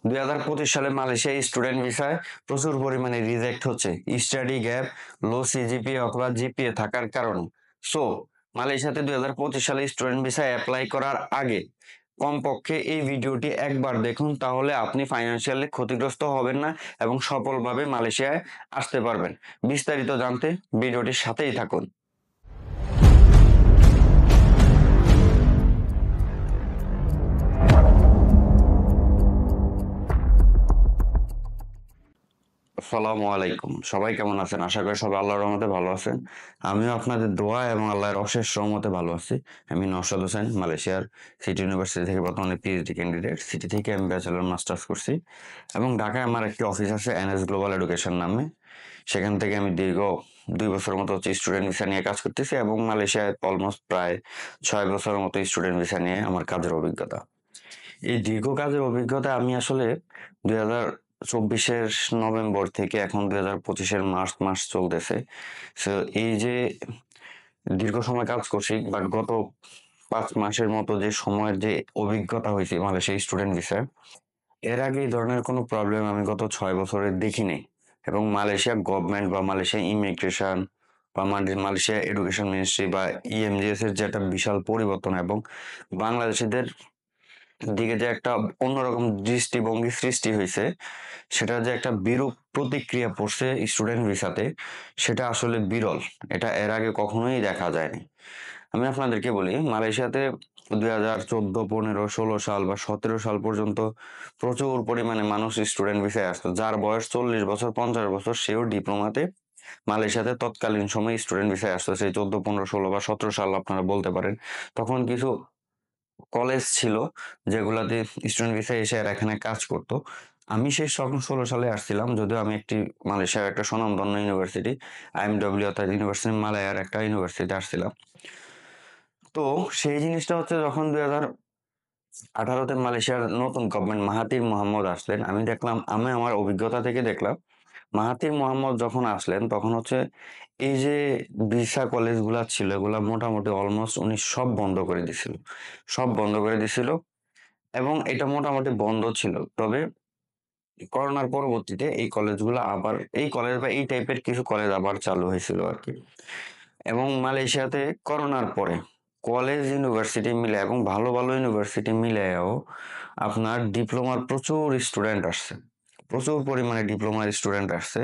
2025 সালে মালয়েশিয়ায় স্টুডেন্ট ভিসায় প্রচুর পরিমাণে রিজেক্ট হচ্ছে স্টাডি গ্যাপ, লো সিজিপিএ অথবা জিপিএ থাকার কারণে। সো মালয়েশিয়াতে 2025 সালে স্টুডেন্ট ভিসায় অ্যাপ্লাই করার আগে কমপক্ষে এই ভিডিওটি একবার দেখুন, তাহলে আপনি ফাইন্যান্সিয়ালি ক্ষতিগ্রস্ত হবেন না এবং সফলভাবে মালয়েশিয়ায় আসতে পারবেন। বিস্তারিত জানতে ভিডিওটির সাথেই থাকুন। আসসালামু আলাইকুম, সবাই কেমন আছেন? আশা করি সবাই আল্লাহর রহমতে ভালো আছেন। আমিও আপনাদের দোয়া এবং আল্লাহর অশেষ রহমতে ভালো আছি। আমি নওশাদ হোসেন, মালয়েশিয়ার সিটি ইউনিভার্সিটি থেকে বর্তমানে পিএইচডি ক্যান্ডিডেট। সিটি থেকে আমি ব্যাচেলর মাস্টার্স করছি এবং ঢাকায় আমার একটি অফিস আছে এনএস গ্লোবাল এডুকেশন নামে। সেখান থেকে আমি দীর্ঘ 2 বছরের মতো স্টুডেন্ট ভিসা নিয়ে কাজ করতেছি এবং মালয়েশিয়ায় অলমোস্ট প্রায় 6 বছরের মতো স্টুডেন্ট ভিসা নিয়ে আমার কাজের অভিজ্ঞতা। এই দীর্ঘ কাজের অভিজ্ঞতা আমি আসলে 2024-এর নভেম্বর থেকে এখন 2025-এর মার্চ মাস চলতেছে। সো এই যে দীর্ঘ সময় কাজ করছি, বাট গত 5 মাসের মতো যে সময়ের যে অভিজ্ঞতা হয়েছে মালয়েশিয়া স্টুডেন্ট ভিসায়, এর আগে এই ধরনের কোনো প্রবলেম আমি গত 6 বছরে দেখিনি। এবং মালয়েশিয়া গভর্নমেন্ট বা মালয়েশিয়া ইমিগ্রেশন বা মালয়েশিয়া এডুকেশন মিনিস্ট্রি বা ইএমজিএস এর যে একটা বিশাল পরিবর্তন এবং বাংলাদেশিদের দিকে যে একটা অন্যরকম দৃষ্টিভঙ্গি সৃষ্টি হয়েছে, সেটা যে একটা বিরূপ প্রতিক্রিয়া পড়ছে স্টুডেন্ট ভিসাতে, সেটা আসলে বিরল। এটা এর আগে কখনোই দেখা যায়নি। আমি আপনাদেরকে বলি, মালয়েশিয়াতে 2014, 15, 16 সাল বা 17 সাল পর্যন্ত প্রচুর পরিমাণে মানুষ স্টুডেন্ট ভিসায় আসতো। যার বয়স 40 বছর, 50 বছর, সেও ডিপ্লোমাতে মালয়েশিয়াতে তৎকালীন সময় স্টুডেন্ট ভিসায় আসতো। সেই 14, 15, 16 বা 17 সাল আপনারা বলতে পারেন। তখন কিছু কলেজ ছিল যেগুলাতে স্টুডেন্ট ভিসায় এসে এরা এখানে কাজ করতো। আমি সেই 16 সালে আসছিলাম, যদিও আমি একটি মালয়েশিয়ার একটা স্বনামধন্য ইউনিভার্সিটি আইএমডব্লিউ অর্থাৎ ইউনিভার্সিটি মালয়ার একটা ইউনিভার্সিটিতে আসছিলাম। তো সেই জিনিসটা হচ্ছে যখন 2018-তে মালয়েশিয়ার নতুন গভর্নমেন্ট মাহাথির মোহাম্মদ আসলেন, আমি আমার অভিজ্ঞতা থেকে দেখলাম, মাহাথির মোহাম্মদ যখন আসলেন তখন হচ্ছে এই যে ভিসা কলেজগুলা ছিল এগুলা মোটামুটি অলমোস্ট উনি সব বন্ধ করে দিছিল এবং এটা মোটামুটি বন্ধ ছিল। তবে করোনার পরবর্তীতে এই কলেজ বা এই টাইপের কিছু কলেজ আবার চালু হয়েছিল আর কি। এবং মালয়েশিয়াতে করোনার পরে কলেজ ইউনিভার্সিটি মিলে এবং ভালো ভালো ইউনিভার্সিটি মিলেও আপনার ডিপ্লোমার প্রচুর স্টুডেন্ট আসছে, প্রচুর পরিমাণে ডিপ্লোমার স্টুডেন্ট আসছে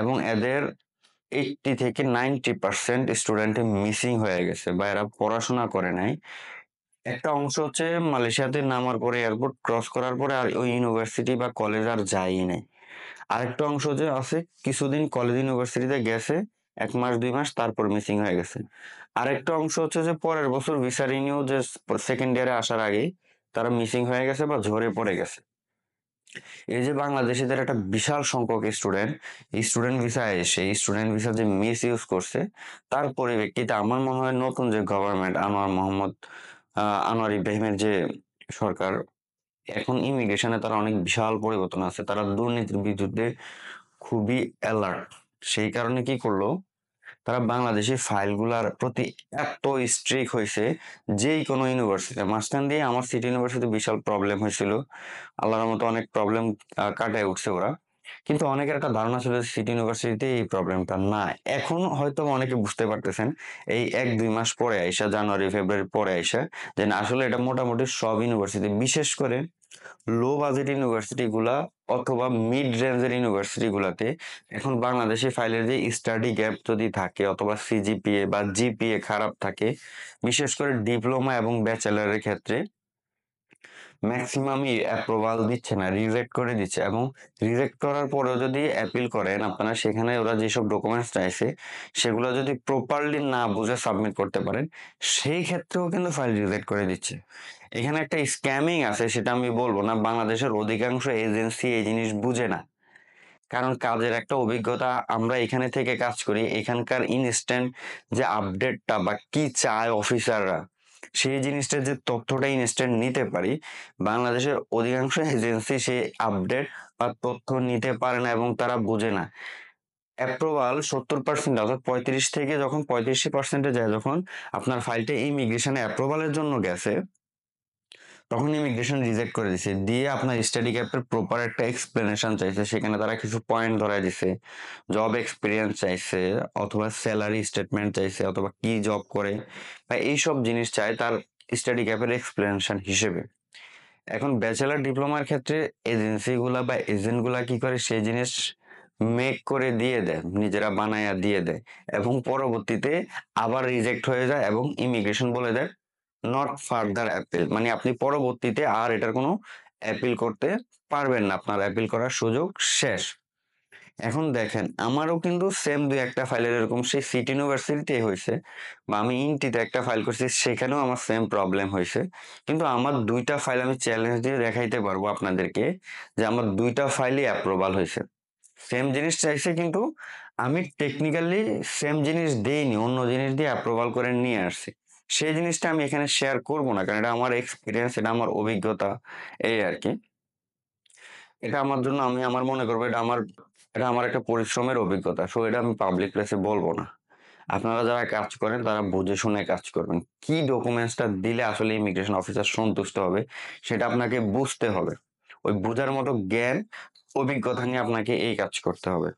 এবং এদের 80 থেকে 90% স্টুডেন্ট মিসিং হয়ে গেছে বা এরা পড়াশোনা করে নাই। একটা অংশ হচ্ছে মালয়েশিয়াতে নামার পরে এয়ারপোর্ট ক্রস করার পরে আর ওই ইউনিভার্সিটি বা কলেজ আর যায়ই নাই। আরেকটা অংশ যে আছে, কিছুদিন কলেজ ইউনিভার্সিটিতে গেছে, 1 মাস 2 মাস, তারপর মিসিং হয়ে গেছে। আরেকটা অংশ হচ্ছে যে পরের বছর ভিসা রিনিউ যে সেকেন্ড ইয়ারে আসার আগেই তারা মিসিং হয়ে গেছে বা ঝরে পড়ে গেছে। এই যে বাংলাদেশিদের একটা বিশাল সংখ্যক স্টুডেন্ট ভিসা এসে স্টুডেন্ট ভিসা যে মিস ইউজ করছে, তার পরিপ্রেক্ষিতে আমার মনে হয় নতুন যে গভর্নমেন্ট আনোয়ার ইব্রাহিমের যে সরকার, এখন ইমিগ্রেশনে তারা অনেক বিশাল পরিবর্তন আছে। তারা দুর্নীতির বিরুদ্ধে খুবই অ্যালার্ট। সেই কারণে কি করলো, তারা বাংলাদেশি ফাইলগুলার প্রতি এত স্ট্রিক্ট হয়েছে, যেই কোনো ইউনিভার্সিটি মাঝখান দিয়ে আমার সিটি ইউনিভার্সিটি বিশাল প্রবলেম হয়েছিল, আল্লাহর মতো অনেক প্রবলেম কাটায় উঠছে ওরা। কিন্তু অনেকের একটা ধারণা ছিল সিটি ইউনিভার্সিটিতে এই প্রবলেমটা না। এখন হয়তো অনেকে বুঝতে পারতেছেন এই 1-2 মাস পরে আইসা, জানুয়ারি ফেব্রুয়ারি পরে আইসা, যে না, আসলে এটা মোটামুটি সব ইউনিভার্সিটি, বিশেষ করে লো বাজেট ইউনিভার্সিটি গুলা অথবা মিড রেঞ্জের ইউনিভার্সিটি গুলাতে এখন বাংলাদেশি ফাইলের যে স্টাডি গ্যাপ যদি থাকে অথবা সিজিপিএ বা জিপিএ খারাপ থাকে, বিশেষ করে ডিপ্লোমা এবং ব্যাচেলারের ক্ষেত্রে ম্যাক্সিমামই অ্যাপ্রুভাল দিচ্ছে না, রিজেক্ট করে দিচ্ছে। এবং রিজেক্ট করার পরেও যদি অ্যাপিল করেন আপনারা, সেখানে ওরা যেসব ডকুমেন্টস চাইছে সেগুলো যদি প্রপারলি না বুঝে সাবমিট করতে পারেন, সেই ক্ষেত্রেও কিন্তু ফাইল রিজেক্ট করে দিচ্ছে। এখানে একটা স্ক্যামিং আছে, সেটা আমি বলবো না, বাংলাদেশের অধিকাংশ এজেন্সি এই জিনিস বুঝে না। কারণ কাজের একটা অভিজ্ঞতা, আমরা এখানে থেকে কাজ করি, এখানকার ইনস্ট্যান্ট যে আপডেটটা বা কি চায় অফিসাররা, সেই জিনিসটা যে তথ্যটা ইনস্ট্যান্ট নিতে পারি, বাংলাদেশের অধিকাংশ এজেন্সি সেই আপডেট বা তথ্য নিতে পারে না এবং তারা বুঝে না। অ্যাপ্রুভাল 70% অর্থাৎ 35 থেকে যখন 35% যায়, যখন আপনার ফাইলটা ইমিগ্রেশনে অ্যাপ্রুভালের জন্য গেছে, তখন ইমিগ্রেশন রিজেক্ট করে দিছে, দিয়ে আপনার স্টাডি গ্যাপের প্রপার একটা এক্সপ্লেনেশন চাইছে, সেখানে তারা কিছু পয়েন্ট ধরাই দিছে, জব এক্সপিরিয়েন্স চাইছে, অথবা স্যালারি স্টেটমেন্ট চাইছে, অথবা কি জব করে বা এইসব জিনিস চায় তার স্টাডি গ্যাপের এক্সপ্লেনেশন হিসেবে। এখন ব্যাচেলার ডিপ্লোমার ক্ষেত্রে এজেন্সিগুলা বা এজেন্টগুলা কি করে সেই জিনিস মেক করে দিয়ে দেয়, নিজেরা বানায়া দিয়ে দেয়, এবং পরবর্তীতে আবার রিজেক্ট হয়ে যায় এবং ইমিগ্রেশন বলে দেয় নট ফার্দার অ্যাপিল, মানে আপনি পরবর্তীতে আর এটার কোনো অ্যাপিল করতে পারবেন না, আপনার অ্যাপিল করার সুযোগ শেষ। এখন দেখেন, আমারও কিন্তু সেম দুই একটা ফাইলের এরকম সেই সিটি ইউনিভার্সিটিতে হয়েছে, বা আমি ইনটিতে একটা ফাইল করছি, সেখানেও আমার সেম প্রবলেম হয়েছে। কিন্তু আমার দুইটা ফাইল আমি চ্যালেঞ্জ দিয়ে দেখাইতে পারবো আপনাদেরকে যে আমার দুইটা ফাইলই অ্যাপ্রুভাল হয়েছে। সেম জিনিস চাইছে, কিন্তু আমি টেকনিক্যালি সেম জিনিস দেইনি, অন্য জিনিস দিয়ে অ্যাপ্রুভাল করে নিয়ে আসছি। সেই জিনিসটা আমি এখানে শেয়ার করব না, কারণ এটা আমার এক্সপিরিয়েন্স, এটা আমার অভিজ্ঞতা, এই আর কি। এটা আমার জন্য, আমি আমার মনে করবো এটা আমার একটা পরিশ্রমের অভিজ্ঞতা, সো এটা আমি পাবলিক প্লেসে বলবো না। আপনারা যারা কাজ করেন তারা বুঝে শুনে কাজ করবেন, কি ডকুমেন্টসটা দিলে আসলে ইমিগ্রেশন অফিসার সন্তুষ্ট হবে সেটা আপনাকে বুঝতে হবে। ওই বোঝার মতো জ্ঞান, অভিজ্ঞতা নিয়ে আপনাকে এই কাজ করতে হবে।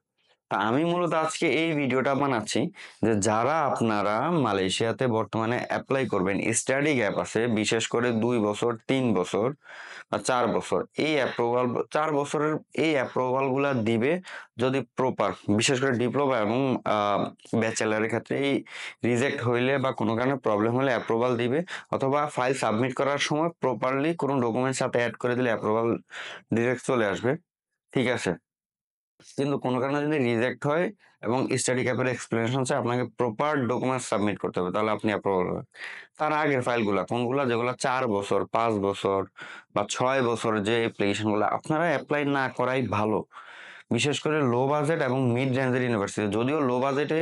তা আমি মূলত আজকে এই ভিডিওটা বানাচ্ছি যে যারা আপনারা মালয়েশিয়াতে বর্তমানে অ্যাপ্লাই করবেন, স্টাডি গ্যাপ আছে বিশেষ করে 2 বছর, 3 বছর বা 4 বছর, এই অ্যাপ্রুভাল 4 বছরের এই অ্যাপ্রুভাল গুলা দিবে যদি প্রপার, বিশেষ করে ডিপ্লোমা এবং ব্যাচেলারের ক্ষেত্রে এই রিজেক্ট হইলে বা কোনো কারণে প্রবলেম হলে অ্যাপ্রুভাল দিবে, অথবা ফাইল সাবমিট করার সময় প্রপারলি কোনো ডকুমেন্ট সাথে অ্যাড করে দিলে অ্যাপ্রুভাল ডিরেক্ট চলে আসবে, ঠিক আছে। কিন্তু কোনো কারণে যদি রিজেক্ট হয় এবং স্টাডি ক্যাপের এক্সপ্লেনেশন চাই, আপনাকে প্রপার ডকুমেন্ট সাবমিট করতে হবে, তাহলে আপনি অ্যাপ্রুভাল হবে। তার আগের ফাইলগুলা কোনগুলা, যেগুলো 4 বছর, 5 বছর বা 6 বছর, যে অ্যাপ্লিকেশন গুলো আপনারা অ্যাপ্লাই না করাই ভালো। বিশেষ করে লো বাজেট এবং মিড রেঞ্জের ইউনিভার্সিটি, যদিও লো বাজেটে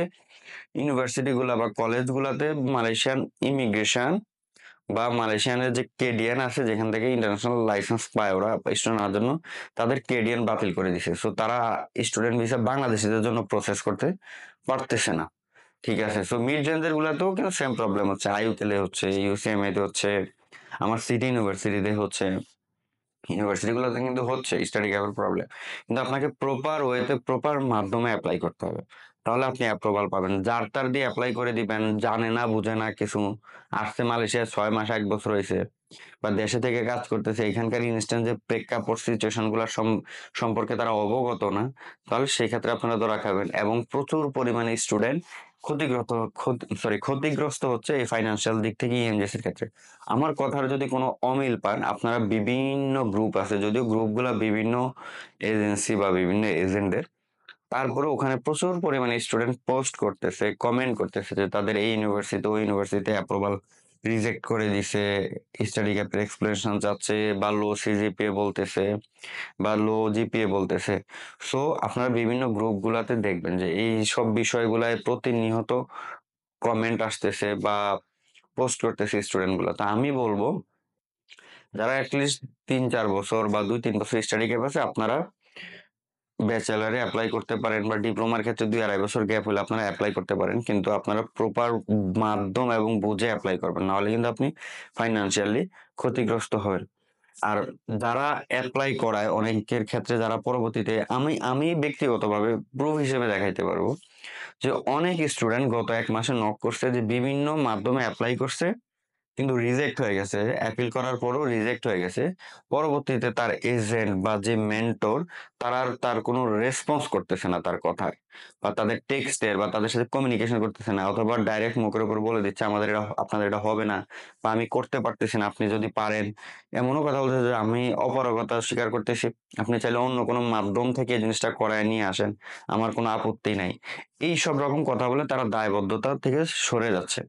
ইউনিভার্সিটি গুলা বা কলেজ গুলাতে মালয়েশিয়ান ইমিগ্রেশন বা মালয়েশিয়ানের যে কেডিএন আছে, যেখান থেকে ইন্টারন্যাশনাল লাইসেন্স পায় ওরা স্টুডেন্ট হওয়ার জন্য, তাদের কেডিএন বাতিল করে দিছে, সো তারা স্টুডেন্ট ভিসা বাংলাদেশিদের জন্য প্রসেস করতে পারতেছে না, ঠিক আছে। সো মিড রেঞ্জের গুলাতেও কিন্তু সেম প্রবলেম হচ্ছে, আইইউতে হচ্ছে, ইউসিএমএ তে হচ্ছে, আমার সিটি ইউনিভার্সিটিতে হচ্ছে, ইউনিভার্সিটি গুলোতে কিন্তু হচ্ছে স্টাডি গ্যাপের প্রবলেম। কিন্তু আপনাকে প্রপার ওয়েতে, প্রপার মাধ্যমে অ্যাপ্লাই করতে হবে, তাহলে আপনি অ্যাপ্রুভাল পাবেন। যার তার দিয়ে অ্যাপ্লাই করে দিবেন, জানে না বুঝে না কিছু, আসছে মালয়েশিয়া 6 মাস 1 বছর হয়েছে, বা দেশে থেকে কাজ করতেছে, এখানকার ইনস্ট্যান্ট যে প্রেক্ষাপট সিচুয়েশন গুলো সম্পর্কে তারা অবগত না, তাহলে সেই ক্ষেত্রে আপনারা ধরা খাবেন। এবং প্রচুর পরিমাণে স্টুডেন্ট ক্ষতিগ্রস্ত হচ্ছে এই ফাইন্যান্সিয়াল দিক থেকে ইএমজেস এর ক্ষেত্রে। আমার কথার যদি কোনো অমিল পান, আপনারা বিভিন্ন গ্রুপ আছে, যদিও গ্রুপগুলা বিভিন্ন এজেন্সি বা বিভিন্ন এজেন্টদের, তারপরে ওখানে প্রচুর পরিমাণে স্টুডেন্ট পোস্ট করতেছে, কমেন্ট করতেছে যে তাদের এই ইউনিভার্সিটি ওই ইউনিভার্সিটিতে অ্যাপ্রুভাল রিজেক্ট করে দিছে, স্টাডি গ্যাপের এক্সপ্লেনেশন চাচ্ছে, বা লো সিজিপিএ বলতেছে, বা লো জিপিএ বলতেছে। সো আপনারা বিভিন্ন গ্রুপগুলাতে দেখবেন যে এই সব বিষয়গুলায় প্রতিনিয়ত কমেন্ট আসতেছে বা পোস্ট করতেছে স্টুডেন্ট গুলা। তা আমি বলবো, যারা অ্যাটলিস্ট 3-4 বছর বা 2-3 বছর স্টাডি গ্যাপ আছে, আপনারা ব্যাচেলারে অ্যাপ্লাই করতে পারেন, বা ডিপ্লোমার ক্ষেত্রে 2-2.5 বছর গ্যাপ হলে আপনারা অ্যাপ্লাই করতে পারেন, কিন্তু আপনারা প্রপার মাধ্যম এবং বুঝে অ্যাপ্লাই করবেন, নাহলে কিন্তু আপনি ফাইন্যান্সিয়ালি ক্ষতিগ্রস্ত হবেন। আর যারা অ্যাপ্লাই করায় অনেকের ক্ষেত্রে, যারা পরবর্তীতে, আমি ব্যক্তিগতভাবে প্রুফ হিসেবে দেখাইতে পারবো যে অনেক স্টুডেন্ট গত 1 মাসে নক করছে যে বিভিন্ন মাধ্যমে অ্যাপ্লাই করছে, কিন্তু রিজেক্ট হয়ে গেছে, অ্যাপিল করার পরও রিজেক্ট হয়ে গেছে। পরবর্তীতে তার এজেন্ট বা যে মেন্টর, তারা আর তার কোনো রেসপন্স করতেছে না তার কথায়, বা তাদের টেক্সটের, বা তাদের সাথে কমিউনিকেশন করতেছে না, অথবা ডাইরেক্ট মুখের উপর বলে দিচ্ছে আমাদের এটা, আপনাদের এটা হবে না, বা আমি করতে পারতেছি না, আপনি যদি পারেন। এমনও কথা বলছে যে আমি অপারগতা স্বীকার করতেছি, আপনি চাইলে অন্য কোনো মাধ্যম থেকে এই জিনিসটা করায় নিয়ে আসেন, আমার কোনো আপত্তি নাই। এই সব রকম কথা বলে তারা দায়বদ্ধতা থেকে সরে যাচ্ছে।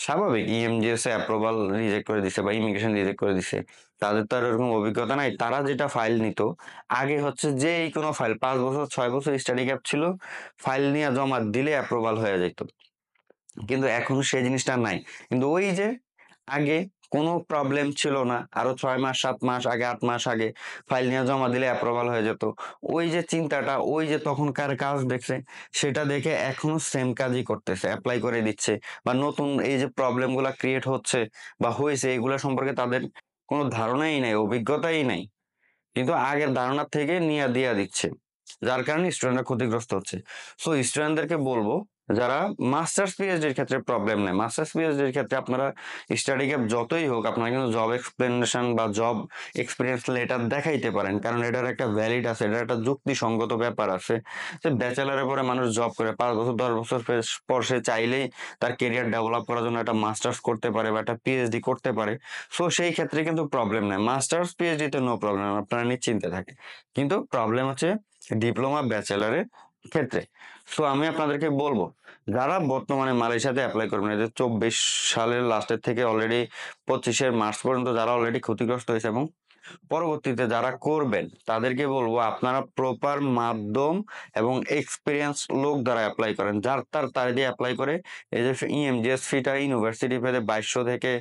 স্বাভাবিক, ইএমজিএস এ অ্যাপ্রুভাল রিজেক্ট করে দিছে বা ইমিগ্রেশন রিজেক্ট করে দিছে, তাদের তো আর এরকম অভিজ্ঞতা নাই। তারা যেটা ফাইল নিত আগে হচ্ছে, যে এই কোনো ফাইল 5 বছর 6 বছর স্টাডি গ্যাপ ছিল, ফাইল নিয়ে জমা দিলে অ্যাপ্রুভাল হয়ে যেত। কিন্তু এখন সেই জিনিসটা নাই। কিন্তু ওই যে আগে কোনো প্রবলেম ছিল না, আরো 6 মাস 7 মাস আগে, 8 মাস আগে ফাইল নিয়ে জমা দিলে অ্যাপ্রুভাল হয়ে যেত, ওই যে চিন্তাটা, ওই যে তখনকার কাজ দেখছে, সেটা দেখে এখনো সেম কাজই করতেছে, অ্যাপ্লাই করে দিচ্ছে, বা নতুন এই যে প্রবলেম গুলা ক্রিয়েট হচ্ছে বা হয়েছে, এগুলা সম্পর্কে তাদের কোনো ধারণাই নাই, অভিজ্ঞতাই নাই। কিন্তু আগের ধারণা থেকে নিয়ে দিয়া দিচ্ছে। যার কারণে স্টুডেন্টরা ক্ষতিগ্রস্ত হচ্ছে। সো স্টুডেন্টদেরকে বলবো, যারা মাস্টার্স পিএইচডির ক্ষেত্রে প্রবলেম নাই। মাস্টার্স পিএইচডির ক্ষেত্রে আপনারা স্টাডি গ্যাপ যতই হোক আপনারা কিন্তু জব এক্সপ্লেনেশন বা জব এক্সপেরিয়েন্স লেটার দেখাইতে পারেন। কারণ এটার একটা ভ্যালিড আছে, এটার একটা যুক্তিসঙ্গত ব্যাপার আছে। যে ব্যাচেলরের পরে মানুষ জব করে ৫ বছর ১০ বছর পর সে চাইলেই তার কেরিয়ার ডেভেলপ করার জন্য একটা মাস্টার্স করতে পারে বা একটা পিএইচডি করতে পারে। সো সেই ক্ষেত্রে কিন্তু প্রবলেম নাই। মাস্টার্স পিএইচডি তে নো প্রবলেম, আপনারা নিশ্চিন্তে থাকেন। কিন্তু প্রবলেম হচ্ছে ডিপ্লোমা ব্যাচেলরের ক্ষেত্রে। সো আমি আপনাদেরকে বলবো, যারা বর্তমানে মালয়েশিয়াতে এপ্লাই করবেন, এই যে ২৪ সালের লাস্টের থেকে অলরেডি ২৫ মার্চ পর্যন্ত যারা অলরেডি ক্ষতিগ্রস্ত হয়েছে এবং পরবর্তীতে যারা করবেন তাদেরকে বলবো আপনারা প্রপার মাধ্যম এবং এক্সপিরিয়েন্স লোক দ্বারা অ্যাপ্লাই করেন। যার তার দিয়ে অ্যাপ্লাই করে এই যে ইএমজিএস ফিটা ইউনিভার্সিটি ফেতে ২২০০ থেকে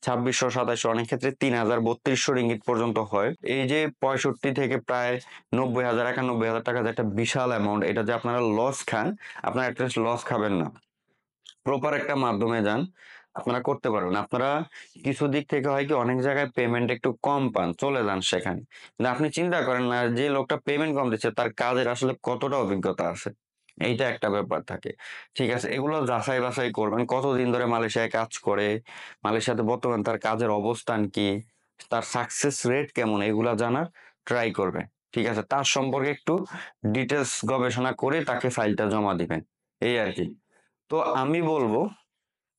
২৬০০ ২৭০০ অনেক ক্ষেত্রে ৩০০০ ৩২০০ রিঙ্গিট পর্যন্ত হয়। এই যে ৬৫ থেকে প্রায় ৯০,০০০ ৯১,০০০ টাকা যে একটা বিশাল অ্যামাউন্ট, এটা যে আপনারা লস খান, আপনারা অ্যাটলিস্ট লস খাবেন না। প্রপার একটা মাধ্যমে যান, আপনারা করতে পারবেন। আপনারা কিছু দিক থেকে হয় কি অনেক জায়গায় পেমেন্ট একটু কম পান, চলে যান সেখানে। কিন্তু আপনি চিন্তা করেন না যে লোকটা পেমেন্ট কম দিচ্ছে তার কাজের আসলে কতটা অভিজ্ঞতা আছে। এইটা একটা ব্যাপার থাকে। ঠিক আছে? এগুলো যাচাই বাছাই করবেন। কতদিন ধরে মালয়েশিয়ায় কাজ করে, মালয়েশিয়াতে বর্তমান তার কাজের অবস্থান কি, তার সাকসেস রেট কেমন এগুলা জানার ট্রাই করবেন। ঠিক আছে? তার সম্পর্কে একটু ডিটেইলস গবেষণা করে তাকে ফাইলটা জমা দিবেন। এই আরকি। তো আমি বলবো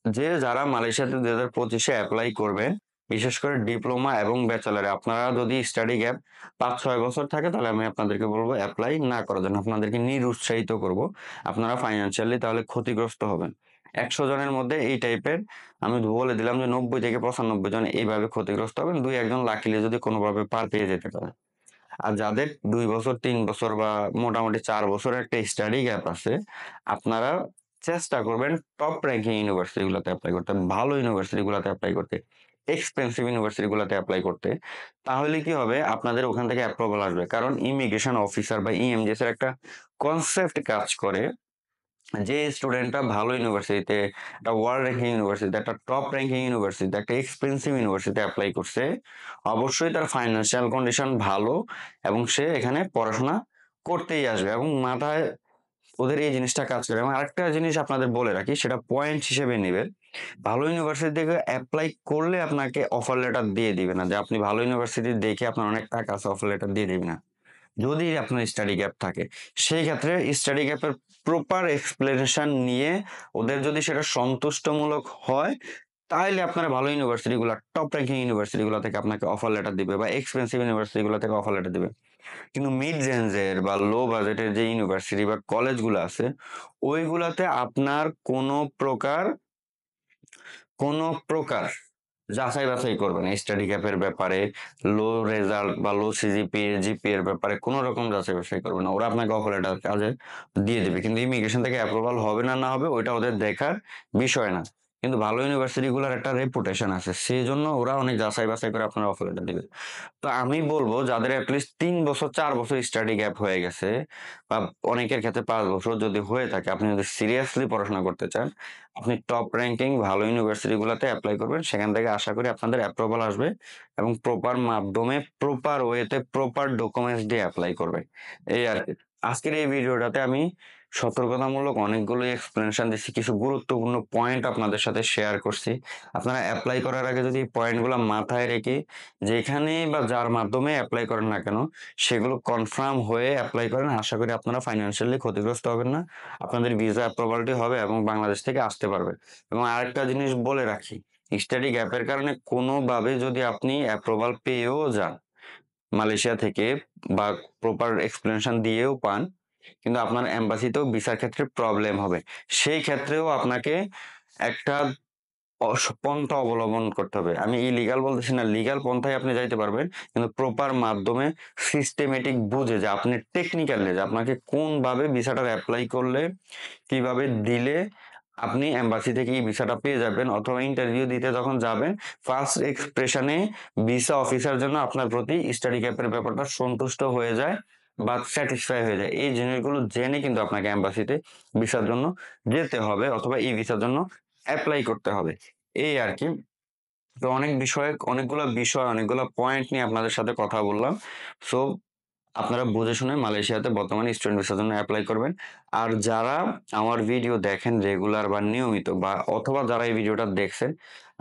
যে যারা মালয়েশিয়াতে ২০২৫-এ এপ্লাই করবেন, বিশেষ করে ডিপ্লোমা এবং ব্যাচেলরে আপনারা যদি স্টাডি গ্যাপ ৫-৬ বছর থাকে তাহলে আমি আপনাদেরকে বলবো এপ্লাই না করার জন্য। আপনাদেরকে নিরুৎসাহিত করব। আপনারা ফাইন্যান্সিয়ালি তাহলে ক্ষতিগ্রস্ত হবেন। ১০০ জনের মধ্যে এই টাইপের আমি বলে দিলাম যে ৯০ থেকে ৯৫ জন এইভাবে ক্ষতিগ্রস্ত হবেন। ২-১ জন লাকিলি যদি কোনোভাবে পার পেয়ে যেতে পারে। আর যাদের ২ বছর ৩ বছর বা মোটামুটি ৪ বছরের একটা স্টাডি গ্যাপ আছে, আপনারা চেষ্টা করবেন টপ র‍্যাংকিং ইউনিভার্সিটি গুলাতে এপ্লাই করতে, ভালো ইউনিভার্সিটি গুলাতে এপ্লাই করতে, এক্সপেন্সিভ ইউনিভার্সিটি গুলাতে এপ্লাই করতে। তাহলে কি হবে? আপনাদের ওখান থেকে অ্যাপ্রুভাল আসবে। কারণ ইমিগ্রেশন অফিসার বা ইএমজিএস এর একটা কনসেপ্ট কাজ করে, যে স্টুডেন্টটা ভালো ইউনিভার্সিটিতে, একটা ওয়ার্ল্ড র‍্যাংকিং ইউনিভার্সিটিতে, একটা টপ র‍্যাংকিং ইউনিভার্সিটিতে, একটা এক্সপেন্সিভ ইউনিভার্সিটিতে এপ্লাই করছে, অবশ্যই তার ফাইন্যান্সিয়াল কন্ডিশন ভালো এবং সে এখানে পড়াশোনা করতেই আসবে এবং মাথায় ওদের এই জিনিসটা কাজ করে। এবং আরেকটা জিনিস আপনাদের বলে রাখি, সেটা পয়েন্ট হিসেবে নিবেন। ভালো ইউনিভার্সিটি থেকে এপ্লাই করলে আপনাকে অফার লেটার দিয়ে দিবে না। যে আপনি ভালো ইউনিভার্সিটি দেখে আপনার অনেক টাকা আছে, অফার লেটার দিয়ে দিবে না। যদি আপনার স্টাডি গ্যাপ থাকে, সেই ক্ষেত্রে স্টাডি গ্যাপের প্রপার এক্সপ্লেনেশন নিয়ে ওদের যদি সেটা সন্তুষ্টমূলক হয়, তাহলে আপনারা ভালো ইউনিভার্সিটি গুলা, টপ র‍্যাংকিং ইউনিভার্সিটি গুলা থেকে আপনাকে অফার লেটার দিবে বা এক্সপেন্সিভ ইউনিভার্সিটি গুলা থেকে অফার লেটার দিবে। কিন্তু মিড রেঞ্জের বা লো বাজেটের যে ইউনিভার্সিটি বা কলেজগুলো আছে, ওইগুলাতে আপনার কোনো প্রকার যাচাই বাছাই করবে না। স্টাডি গ্যাপের ব্যাপারে, লো রেজাল্ট বা লো সিজিপিএ, জিপিএ এর ব্যাপারে কোন রকম যাচাই বাছাই করবে না। ওরা আপনাকে অফার লেটার কাজে দিয়ে দিবে। কিন্তু ইমিগ্রেশন থেকে অ্যাপ্রুভাল হবে না হবে ওইটা ওদের দেখার বিষয় না। কিন্তু ভালো ইউনিভার্সিটি গুলার একটা রেপুটেশন আছে। সেজন্য ওরা অনেক যাচাই বাছাই করে আপনার অফার লেটার দিবে। তো আমি বলব যাদের এটলিস্ট ৩ বছর ৪ বছর স্টাডি গ্যাপ হয়ে গেছে বা অনেকের ক্ষেত্রে ৫ বছর যদি হয়ে থাকে, আপনি যদি সিরিয়াসলি পড়াশোনা করতে চান, আপনি টপ র‍্যাংকিং ভালো ইউনিভার্সিটি গুলাতে এপ্লাই করবেন। সেখান থেকে আশা করি আপনাদের অ্যাপ্রুভাল আসবে এবং প্রপার মাধ্যমে, প্রপার ওয়েতে, প্রপার ডকুমেন্টস দিয়ে এপ্লাই করবেন। এই আরকি। আজকের এই ভিডিওটাতে আমি সতর্কতামূলক অনেকগুলো এক্সপ্লেনেশন দিচ্ছি। কিছু গুরুত্বপূর্ণ পয়েন্ট আপনাদের সাথে শেয়ার করছি। আপনারা এপ্লাই করার আগে যদি এই পয়েন্টগুলো মাথায় রেখে যেখানে বা যার মাধ্যমে এপ্লাই করেন না কেন, সেগুলো কনফার্ম হয়ে এপ্লাই করেন, আশা করি আপনারা ফাইন্যান্সিয়ালি ক্ষতিগ্রস্ত হবেন না। আপনাদের ভিসা অ্যাপ্রুভালটি হবে এবং বাংলাদেশ থেকে আসতে পারবেন। এবং আরেকটা জিনিস বলে রাখি, স্টাডি গ্যাপের কারণে কোনোভাবে যদি আপনি অ্যাপ্রুভাল পেয়েও যান মালয়েশিয়া থেকে বা প্রপার এক্সপ্লেনেশন দিয়েও পান, কিন্তু আপনার এম্বাসিতেও ভিসার ক্ষেত্রে প্রবলেম হবে। সেই ক্ষেত্রেও আপনাকে একটা পন্থা অবলম্বন করতে হবে। আমি ইলিগাল বলতেছি না, লিগাল পন্থায় আপনি যাইতে পারবেন। কিন্তু প্রপার মাধ্যমে সিস্টেমেটিক বুঝে যে আপনি টেকনিক্যালি যে আপনাকে কোনভাবে ভিসাটা এপ্লাই করলে, কিভাবে দিলে আপনি এম্বাসি থেকে এই ভিসাটা পেয়ে যাবেন, অথবা ইন্টারভিউ দিতে যখন যাবেন ফার্স্ট এক্সপ্রেশনে ভিসা অফিসার জন্য আপনার প্রতি স্টাডি গ্যাপের ব্যাপারটা সন্তুষ্ট হয়ে যায় বা স্যাটিসফাই হয়ে যায়। এই জিনিসগুলো জেনে কিন্তু আপনাকে এম্বাসিতে ভিসার জন্য যেতে হবে অথবা এই ভিসার জন্য অ্যাপ্লাই করতে হবে। এই আরকি। তো অনেকগুলা বিষয়, অনেকগুলা পয়েন্ট নিয়ে আপনাদের সাথে কথা বললাম। সো আপনারা বুঝে শুনে মালয়েশিয়াতে বর্তমানে স্টুডেন্ট ভিসার জন্য এপ্লাই করবেন। আর যারা আমার ভিডিও দেখেন রেগুলার বা নিয়মিত বা অথবা যারা এই ভিডিওটা দেখছেন,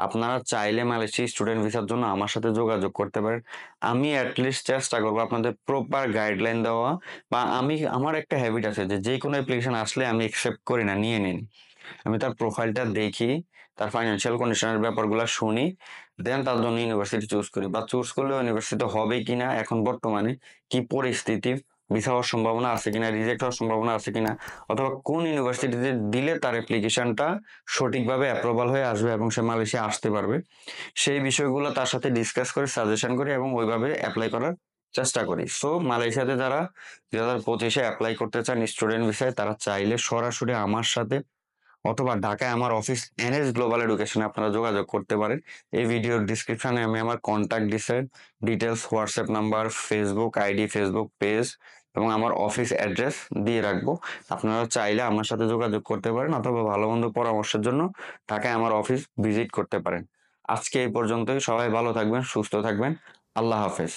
আপনারা চাইলে মালয়েশিয়া স্টুডেন্ট ভিসার জন্য আমার সাথে যোগাযোগ করতে পারেন। আমি অ্যাটলিস্ট চেষ্টা করবো আপনাদের প্রপার গাইডলাইন দেওয়া, বা আমার একটা হ্যাবিট আছে যে যে কোনো অ্যাপ্লিকেশন আসলে আমি একসেপ্ট করি না, নিয়ে নিন। আমি তার প্রোফাইলটা দেখি, তার ফাইন্যান্সিয়াল কন্ডিশনের ব্যাপারগুলো শুনি, দেন তার জন্য ইউনিভার্সিটি চুজ করি, বা চুজ করলে ইউনিভার্সিটি হবে কিনা, এখন বর্তমানে কি পরিস্থিতি, ভিসা হওয়ার সম্ভাবনা আছে কিনা, রিজেক্ট হওয়ার সম্ভাবনা আছে কিনা, অথবা কোন ইউনিভার্সিটিতে দিলে তার অ্যাপ্লিকেশনটা সঠিকভাবে অ্যাপ্রুভাল হয়ে আসবে এবং সে মালয়েশিয়া আসতে পারবে, সেই বিষয়গুলো তার সাথে ডিসকাস করে সাজেশন করি এবং ওইভাবে অ্যাপ্লাই করার চেষ্টা করি। সো মালয়েশিয়াতে যারা 2025-এ অ্যাপ্লাই করতে চান স্টুডেন্ট ভিসায়, তারা চাইলে সরাসরি আমার সাথে অথবা ঢাকায় আমার অফিস এনএস গ্লোবাল এডুকেশনে আপনারা যোগাযোগ করতে পারেন। এই ভিডিওর ডিসক্রিপশনে আমি আমার contact details, WhatsApp number, Facebook ID, Facebook page এবং আমার অফিস অ্যাড্রেস দিয়ে রাখবো। আপনারা চাইলে আমার সাথে যোগাযোগ করতে পারেন অথবা ভালো মন্দ পরামর্শের জন্য ঢাকায় আমার অফিস ভিজিট করতে পারেন। আজকে এই পর্যন্তই। সবাই ভালো থাকবেন, সুস্থ থাকবেন। আল্লাহ হাফেজ।